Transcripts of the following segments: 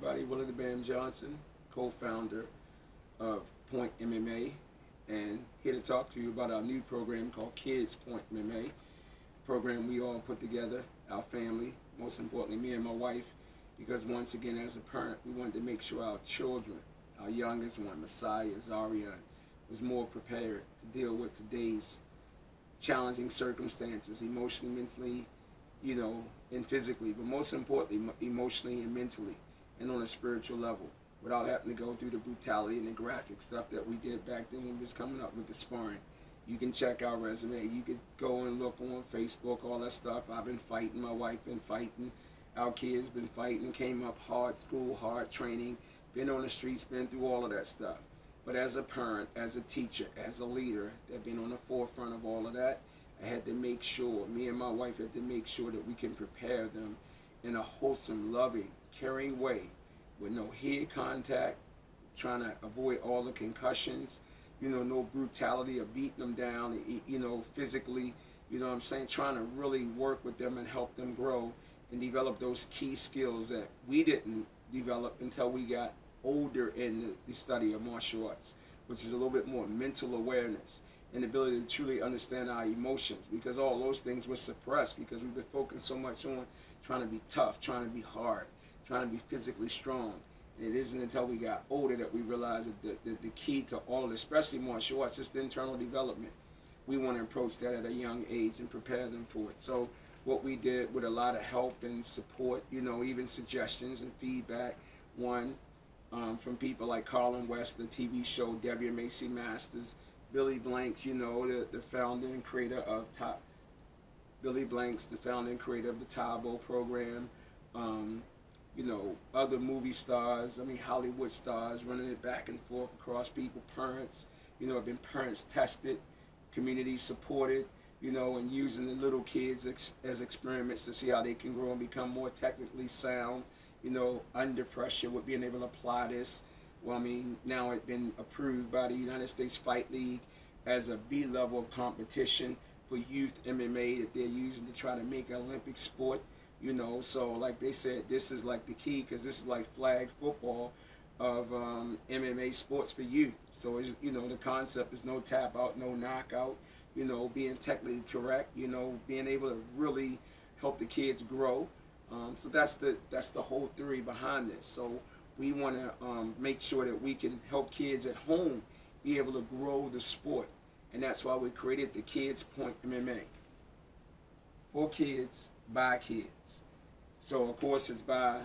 everybody. Willie the Bam Johnson, co-founder of Point MMA, and here to talk to you about our new program called Kids Point MMA. Program we all put together, our family, most importantly me and my wife, because once again as a parent we wanted to make sure our children, our youngest one, Messiah, Zarian, was more prepared to deal with today's challenging circumstances, emotionally, mentally, and physically, but most importantly, emotionally and mentally, and on a spiritual level, without having to go through the brutality and the graphic stuff that we did back then when we was coming up with the sparring. You can check our resume. You could go and look on Facebook, all that stuff. I've been fighting. My wife been fighting. Our kids been fighting. Came up hard school, hard training. Been on the streets, been through all of that stuff. But as a parent, as a teacher, as a leader, that been on the forefront of all of that, I had to make sure, me and my wife had to make sure that we can prepare them in a wholesome, loving, caring way with no head contact, trying to avoid all the concussions, no brutality of beating them down, physically, trying to really work with them and help them grow and develop those key skills that we didn't develop until we got older in the study of martial arts, which is a little bit more mental awareness and the ability to truly understand our emotions, because all those things were suppressed because we've been focused so much on trying to be tough, trying to be hard, trying to be physically strong. And it isn't until we got older that we realized that the key to all of it, especially martial arts, is the internal development. We want to approach that at a young age and prepare them for it. So what we did with a lot of help and support, even suggestions and feedback, from people like Carlin West, the TV show W. Macy Masters, Billy Blanks, the founder and creator of Billy Blanks, the founder and creator of the Tabo program, other movie stars, Hollywood stars, running it back and forth across people, parents, have been parents tested, community supported, and using the little kids as experiments to see how they can grow and become more technically sound, under pressure with being able to apply this. Well, now it's been approved by the United States Fight League as a B-level competition for youth MMA that they're using to try to make an Olympic sport. So like they said, this is like the key, because this is like flag football of MMA sports for youth. So it's, the concept is no tap out, no knockout, being technically correct, being able to really help the kids grow. So that's the whole theory behind this. So we want to make sure that we can help kids at home be able to grow the sport, and that's why we created the Kids Point MMA. For kids, by kids. So of course it's by,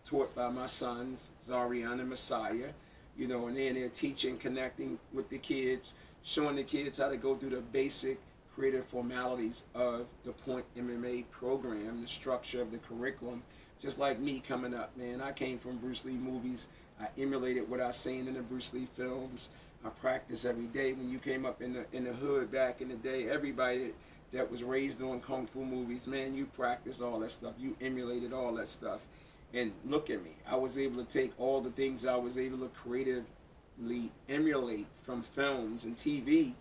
taught by my sons, Zarian and Messiah, and then they're teaching, connecting with the kids, showing the kids how to go through the basic creative formalities of the Point MMA program, the structure of the curriculum. Just like me coming up, man, I came from Bruce Lee movies. I emulated what I seen in the Bruce Lee films. I practice every day. When you came up in the hood back in the day, everybody that was raised on kung fu movies, man, you practiced all that stuff. You emulated all that stuff. And look at me. I was able to take all the things I was able to creatively emulate from films and TV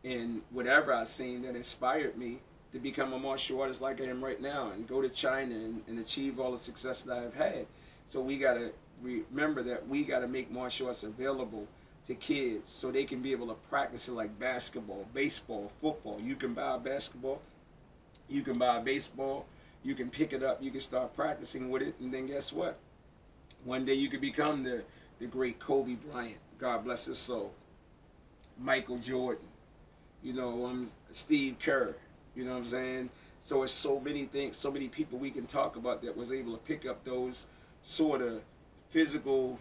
and whatever I seen that inspired me to become a martial artist like I am right now, and go to China and achieve all the success that I've had. So we got to remember that we got to make martial arts available to kids so they can be able to practice it like basketball, baseball, football. You can buy a basketball, you can buy a baseball, you can pick it up, you can start practicing with it, and then guess what? One day you could become the great Kobe Bryant, God bless his soul, Michael Jordan, Steve Kerr. So it's so many things, so many people we can talk about that was able to pick up those sort of physical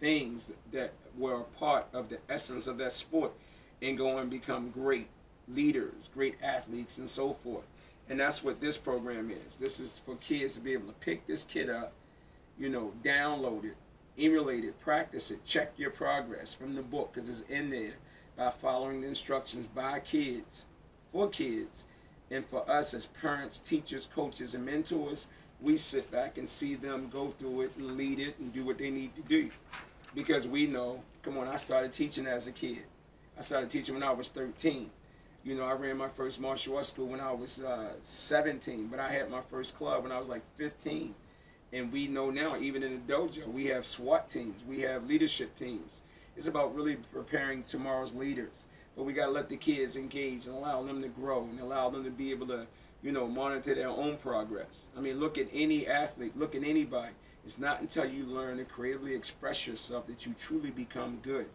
things that were a part of the essence of that sport and go and become great leaders, great athletes, and so forth. And that's what this program is. This is for kids to be able to pick this kid up, download it, emulate it, practice it, check your progress from the book, because it's in there, by following the instructions by kids, for kids. And for us as parents, teachers, coaches, and mentors, we sit back and see them go through it and lead it and do what they need to do. Because we know, come on, I started teaching as a kid. I started teaching when I was 13. I ran my first martial arts school when I was 17, but I had my first club when I was like 15. And we know now, even in the dojo, we have SWAT teams, we have leadership teams. It's about really preparing tomorrow's leaders. But we got to let the kids engage and allow them to grow and allow them to be able to, monitor their own progress. I mean, look at any athlete, look at anybody. It's not until you learn to creatively express yourself that you truly become good.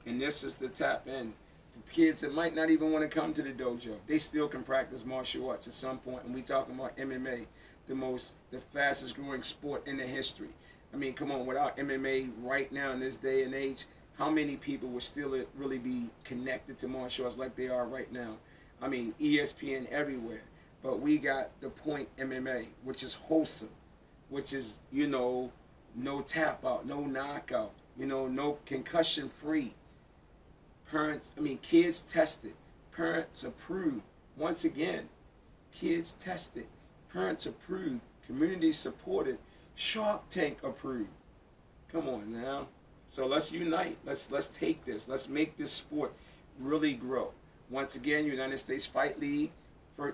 And this is the tap in. For kids that might not even want to come to the dojo, they still can practice martial arts at some point. And we talking about MMA, the fastest growing sport in the history. I mean, come on, without MMA right now in this day and age, how many people would still really be connected to martial arts like they are right now? I mean, ESPN everywhere. But we got the Point MMA, which is wholesome, which is, no tap out, no knockout, no concussion free. Kids tested, parents approved. Once again, kids tested, parents approved, community supported, Shark Tank approved. Come on now. So let's unite. Let's take this. Let's make this sport really grow. Once again, United States Fight League,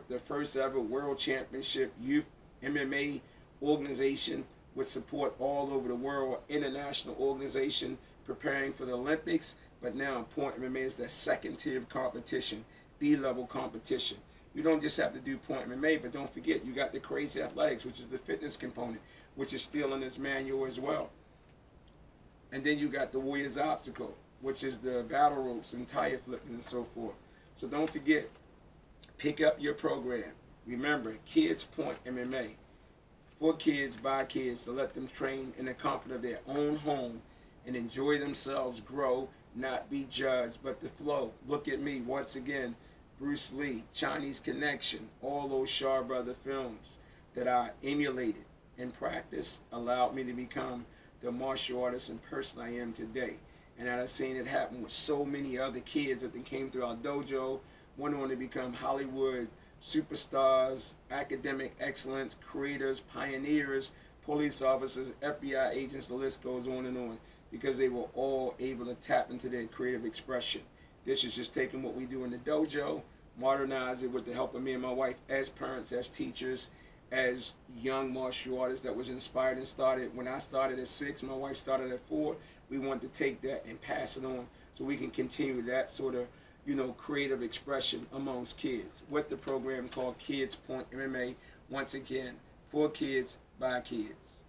the first ever World Championship Youth MMA organization with support all over the world, international organization preparing for the Olympics. But now Point MMA is that second tier of competition, B-level competition. You don't just have to do Point MMA, but don't forget you got the Crazy Athletics, which is the fitness component, which is still in this manual as well. And then you got the Warriors Obstacle, which is the battle ropes and tire flipping and so forth. So don't forget, pick up your program. Remember, Kids Point MMA. For kids, by kids, to let them train in the comfort of their own home and enjoy themselves, grow, not be judged, but to flow. Look at me, once again, Bruce Lee, Chinese Connection, all those Shaw Brother films that I emulated in practice allowed me to become the martial artist and person I am today. And I've seen it happen with so many other kids that came through our dojo, went on to become Hollywood superstars, academic excellence, creators, pioneers, police officers, FBI agents, the list goes on, because they were all able to tap into their creative expression. This is just taking what we do in the dojo, modernize it with the help of me and my wife as parents, as teachers, as young martial artists that was inspired and started. When I started at 6, my wife started at 4. We want to take that and pass it on so we can continue that sort of, creative expression amongst kids with the program called Kids Point MMA. Once again, for kids, by kids.